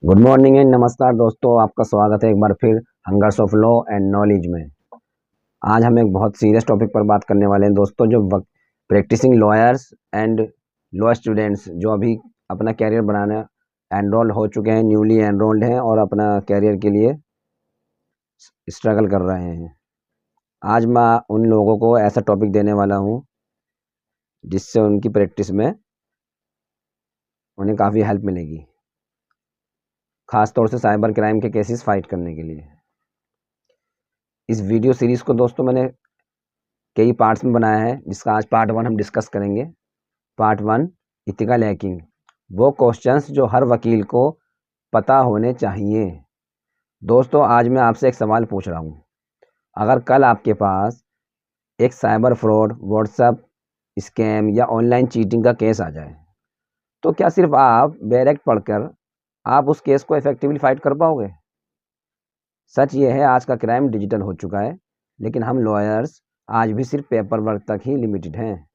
Good morning and नमस्कार दोस्तों, आपका स्वागत है एक बार फिर hungers of law and knowledge में। आज हम एक बहुत सीरियस टॉपिक पर बात करने वाले हैं दोस्तों, जो practising lawyers and law students जो अभी अपना कैरियर बनाने एनरोल हो चुके हैं, न्यूली एनरोल्ड हैं और अपना कैरियर के लिए स्ट्रगल कर रहे हैं। आज मैं उन लोगों को ऐसा टॉपिक देने वाला हूँ जिससे उनकी प्रैक्टिस में उन्हें काफ़ी हेल्प मिलेगी, ख़ास तौर से साइबर क्राइम के केसेस फाइट करने के लिए। इस वीडियो सीरीज़ को दोस्तों मैंने कई पार्ट्स में बनाया है, जिसका आज पार्ट 1 हम डिस्कस करेंगे। पार्ट 1, इथिकल हैकिंग, वो क्वेश्चंस जो हर वकील को पता होने चाहिए। दोस्तों, आज मैं आपसे एक सवाल पूछ रहा हूँ। अगर कल आपके पास एक साइबर फ्रॉड, व्हाट्सएप स्कैम या ऑनलाइन चीटिंग का केस आ जाए, तो क्या सिर्फ आप डायरेक्ट पढ़कर आप उस केस को इफेक्टिवली फाइट कर पाओगे? सच ये है, आज का क्राइम डिजिटल हो चुका है, लेकिन हम लॉयर्स आज भी सिर्फ पेपर वर्क तक ही लिमिटेड हैं।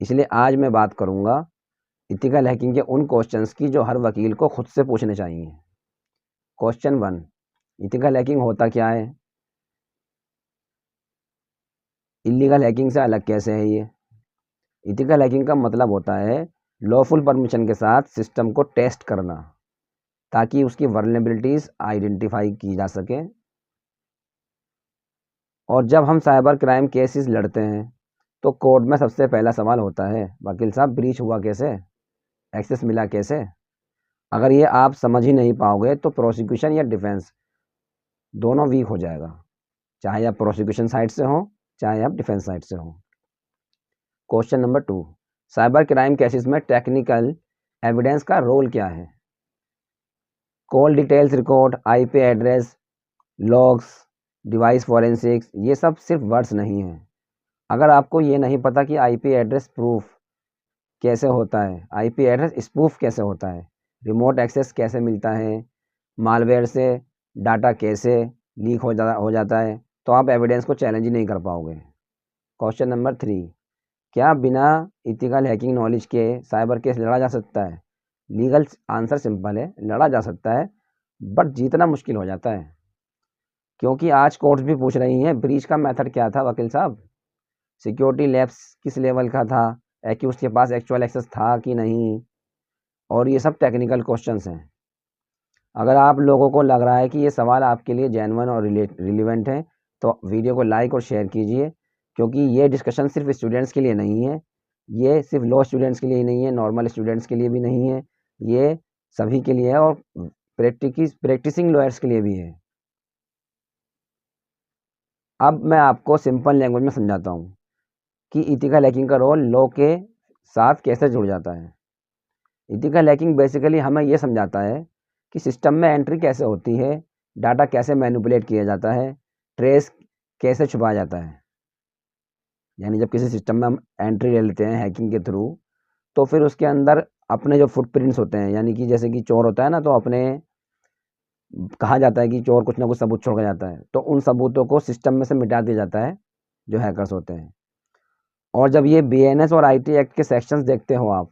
इसलिए आज मैं बात करूंगा इथिकल हैकिंग के उन क्वेश्चंस की जो हर वकील को खुद से पूछने चाहिए। क्वेश्चन 1, इथिकल हैकिंग होता क्या है? इलीगल हैकिंग से अलग कैसे है ये? इथिकल हैकिंग का मतलब होता है लॉफुल परमिशन के साथ सिस्टम को टेस्ट करना, ताकि उसकी वल्नरेबिलिटीज़ आइडेंटिफाई की जा सके। और जब हम साइबर क्राइम केसेस लड़ते हैं तो कोर्ट में सबसे पहला सवाल होता है, वकील साहब ब्रीच हुआ कैसे, एक्सेस मिला कैसे? अगर ये आप समझ ही नहीं पाओगे तो प्रोसिक्यूशन या डिफेंस दोनों वीक हो जाएगा, चाहे आप प्रोसिक्यूशन साइड से हो चाहे आप डिफेंस साइड से हो। Question number 2, cyber crime cases में टेक्निकल एविडेंस का रोल क्या है? Call details record, IP address, logs, device forensics, ये सब सिर्फ वर्ड्स नहीं हैं। अगर आपको ये नहीं पता कि आईपी एड्रेस प्रूफ कैसे होता है, आईपी एड्रेस स्पूफ कैसे होता है, रिमोट एक्सेस कैसे मिलता है, मालवेयर से डाटा कैसे लीक हो जाता है, तो आप एविडेंस को चैलेंज ही नहीं कर पाओगे। क्वेश्चन नंबर 3, क्या बिना इथिकल हैकिंग नॉलेज के साइबर केस लड़ा जा सकता है? लीगल आंसर सिंपल है, लड़ा जा सकता है, बट जीतना मुश्किल हो जाता है, क्योंकि आज कोर्ट्स भी पूछ रही हैं ब्रीच का मेथड क्या था वकील साहब, सिक्योरिटी लैप्स किस लेवल का था, एक्यूज के पास एक्चुअल एक्सेस था कि नहीं, और ये सब टेक्निकल क्वेश्चंस हैं। अगर आप लोगों को लग रहा है कि ये सवाल आपके लिए जेन्युइन और रिलेवेंट है, तो वीडियो को लाइक और शेयर कीजिए, क्योंकि ये डिस्कशन सिर्फ स्टूडेंट्स के लिए नहीं है, ये सिर्फ लॉ स्टूडेंट्स के लिए ही नहीं है, नॉर्मल स्टूडेंट्स के लिए भी नहीं है, ये सभी के लिए है और प्रैक्टिसिंग लॉयर्स के लिए भी है। अब मैं आपको सिंपल लैंग्वेज में समझाता हूँ कि इथिकल हैकिंग का रोल लॉ के साथ कैसे जुड़ जाता है। इथिकल हैकिंग बेसिकली हमें ये समझाता है कि सिस्टम में एंट्री कैसे होती है, डाटा कैसे मैनिपुलेट किया जाता है, ट्रेस कैसे छुपाया जाता है। यानी जब किसी सिस्टम में हम एंट्री ले लेते हैं हैकिंग के थ्रू, तो फिर उसके अंदर अपने जो फुटप्रिंट्स होते हैं, यानी कि जैसे कि चोर होता है ना, तो अपने कहा जाता है कि चोर कुछ ना कुछ सबूत छोड़ के जाता है, तो उन सबूतों को सिस्टम में से मिटा दिया जाता है जो हैकर्स होते हैं। और जब ये बीएनएस और आईटी एक्ट के सेक्शंस देखते हो आप,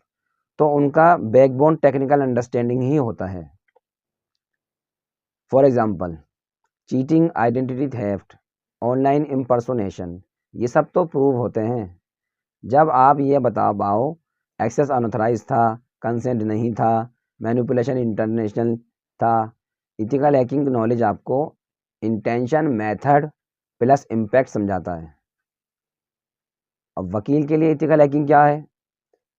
तो उनका बैकबोन टेक्निकल अंडरस्टैंडिंग ही होता है। For example, cheating, identity theft, online impersonation, ये सब तो प्रूव होते हैं जब आप ये बता पाओ एक्सेस अनऑथराइज था, कंसेंट नहीं था, मैनिपुलेशन इंटरनेशनल था। इथिकल हैकिंग नॉलेज आपको इंटेंशन, मेथड प्लस इम्पैक्ट समझाता है। अब वकील के लिए इथिकल हैकिंग क्या है?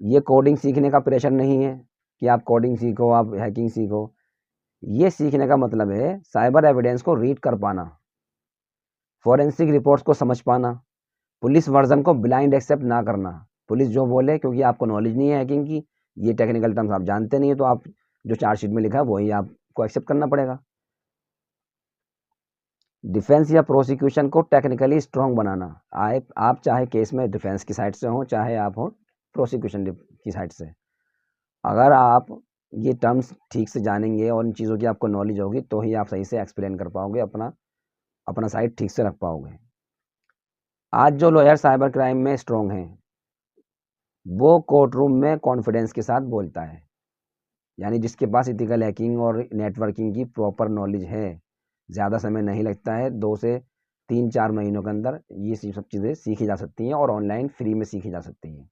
ये कोडिंग सीखने का प्रेशर नहीं है कि आप कोडिंग सीखो, आप हैकिंग सीखो। ये सीखने का मतलब है साइबर एविडेंस को रीड कर पाना, फॉरेंसिक रिपोर्ट्स को समझ पाना, पुलिस वर्जन को ब्लाइंड एक्सेप्ट ना करना। पुलिस जो बोले, क्योंकि आपको नॉलेज नहीं है हैकिंग की, ये टेक्निकल टर्म्स आप जानते नहीं है, तो आप जो चार्जशीट में लिखा है वही आपको एक्सेप्ट करना पड़ेगा। डिफेंस या प्रोसिक्यूशन को टेक्निकली स्ट्रॉन्ग बनाना, आप चाहे केस में डिफेंस की साइड से हो चाहे आप हो प्रोसिक्यूशन की साइड से। अगर आप ये टर्म्स ठीक से जानेंगे और इन चीज़ों की आपको नॉलेज होगी, तो ही आप सही से एक्सप्लेन कर पाओगे, अपना साइड ठीक से रख पाओगे। आज जो लॉयर साइबर क्राइम में स्ट्रॉन्ग हैं, वो कोर्ट रूम में कॉन्फिडेंस के साथ बोलता है, यानी जिसके पास इथिकल हैकिंग और नेटवर्किंग की प्रॉपर नॉलेज है, ज़्यादा समय नहीं लगता है, 2 से 3-4 महीनों के अंदर ये सब चीज़ें सीखी जा सकती हैं और ऑनलाइन फ्री में सीखी जा सकती हैं।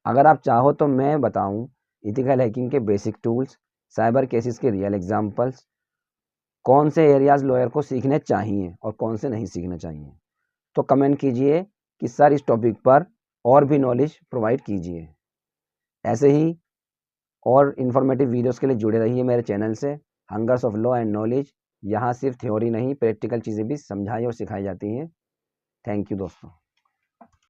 अगर आप चाहो तो मैं बताऊं इथिकल हैकिंग के बेसिक टूल्स, साइबर केसेस के रियल एग्जांपल्स, कौन से एरियाज लॉयर को सीखने चाहिए और कौन से नहीं सीखने चाहिए। तो कमेंट कीजिए कि सर इस टॉपिक पर और भी नॉलेज प्रोवाइड कीजिए। ऐसे ही और इन्फॉर्मेटिव वीडियोस के लिए जुड़े रहिए मेरे चैनल से, hungers of law and knowledge. यहाँ सिर्फ थ्योरी नहीं, प्रैक्टिकल चीज़ें भी समझाई और सिखाई जाती हैं। थैंक यू दोस्तों।